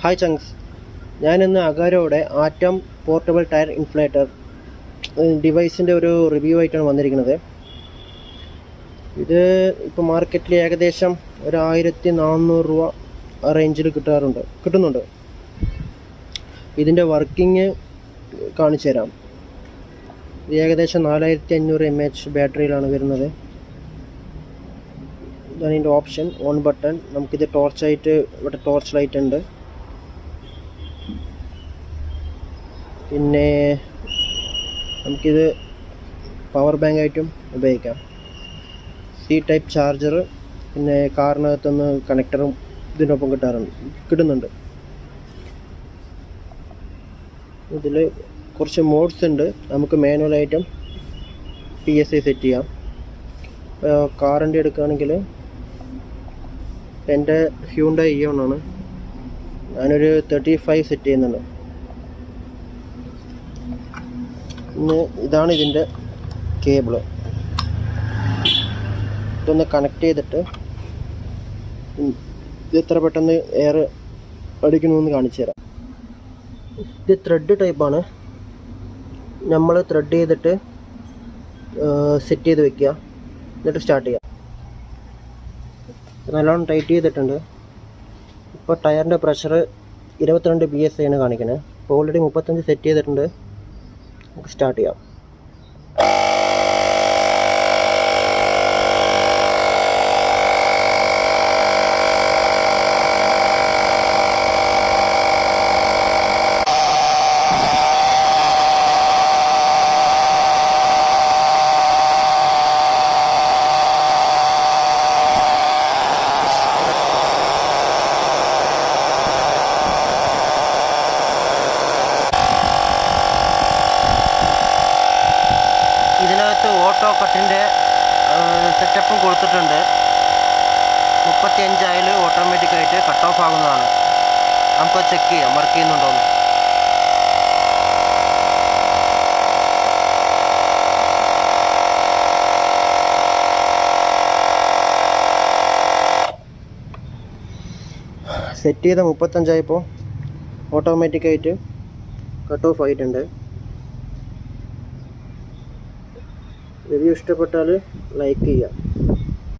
Hi ചങ്സ്, ഞാനിന്ന് അഗാരോയുടെ atom portable tyre inflator ഡിവൈസിൻ്റെ ഒരു review ആയിട്ടാണ് വന്നിരിക്കുന്നത്. ഇത് ഇപ്പോൾ മാർക്കറ്റിൽ ഏകദേശം ഒരു 1400 രൂപ റേഞ്ചിൽ കിട്ടുന്നുണ്ട്. ഇതിൻ്റെ വർക്കിംഗ് കാണിച്ചു തരാം. ഇത് ഏകദേശം 4500 mAh ബാറ്ററിയിലാണ് വരുന്നത്. ഇതാണ് ഇതിൻ്റെ ഓപ്ഷൻ, ഓൺ ബട്ടൺ. നമുക്കിത് ടോർച്ചായിട്ട് ഇവിടെ ടോർച്ച് ലൈറ്റ് ഉണ്ട്. പിന്നെ നമുക്കിത് പവർ ബാങ്ക് ആയിട്ടും ഉപയോഗിക്കാം. C ടൈപ്പ് ചാർജർ, പിന്നെ കാറിനകത്തുനിന്ന് കണക്ടറും ഇതിനൊപ്പം കിട്ടുന്നുണ്ട്. ഇതിൽ കുറച്ച് മോഡ്സ് ഉണ്ട്. നമുക്ക് മാനുവലായിട്ടും PSI സെറ്റ് ചെയ്യാം. കാറിൻ്റെ എടുക്കുകയാണെങ്കിൽ എൻ്റെ ഹ്യൂണ്ടായി ഇയോൺ ആണ്. ഞാനൊരു 35 സെറ്റ് ചെയ്യുന്നുണ്ട്. പിന്നെ ഇതാണ് ഇതിൻ്റെ കേബിള്. ഇതൊന്ന് കണക്ട് ചെയ്തിട്ട് ഇത് എത്ര പെട്ടെന്ന് എയർ അടിക്കണമെന്ന് കാണിച്ചു തരാം. ഇത് ത്രെഡ് ടൈപ്പാണ്. നമ്മൾ ത്രെഡ് ചെയ്തിട്ട് സെറ്റ് ചെയ്ത് വെക്കുക, എന്നിട്ട് സ്റ്റാർട്ട് ചെയ്യുക. നല്ലോണം ടൈറ്റ് ചെയ്തിട്ടുണ്ട്. ഇപ്പോൾ ടയറിൻ്റെ പ്രഷർ 22 PSI ആണ് കാണിക്കുന്നത്. ഇപ്പോൾ ഓൾറെഡി 35 സെറ്റ് ചെയ്തിട്ടുണ്ട്. നമുക്ക് സ്റ്റാർട്ട് ചെയ്യാം. ഇതിനകത്ത് ഓട്ടോ കട്ടിൻ്റെ സെറ്റപ്പും കൊടുത്തിട്ടുണ്ട്. 35 ആയാൽ ഓട്ടോമാറ്റിക്കായിട്ട് കട്ട് ഓഫ് ആകുന്നതാണ്. നമുക്ക് ചെക്ക് ചെയ്യാം വർക്ക് ചെയ്യുന്നുണ്ടോയെന്ന്. സെറ്റ് ചെയ്ത 35 ആയപ്പോൾ ഓട്ടോമാറ്റിക്കായിട്ട് കട്ട് ഓഫ് ആയിട്ടുണ്ട്. റിവ്യൂ ഇഷ്ടപ്പെട്ടാൽ ലൈക്ക് ചെയ്യുക.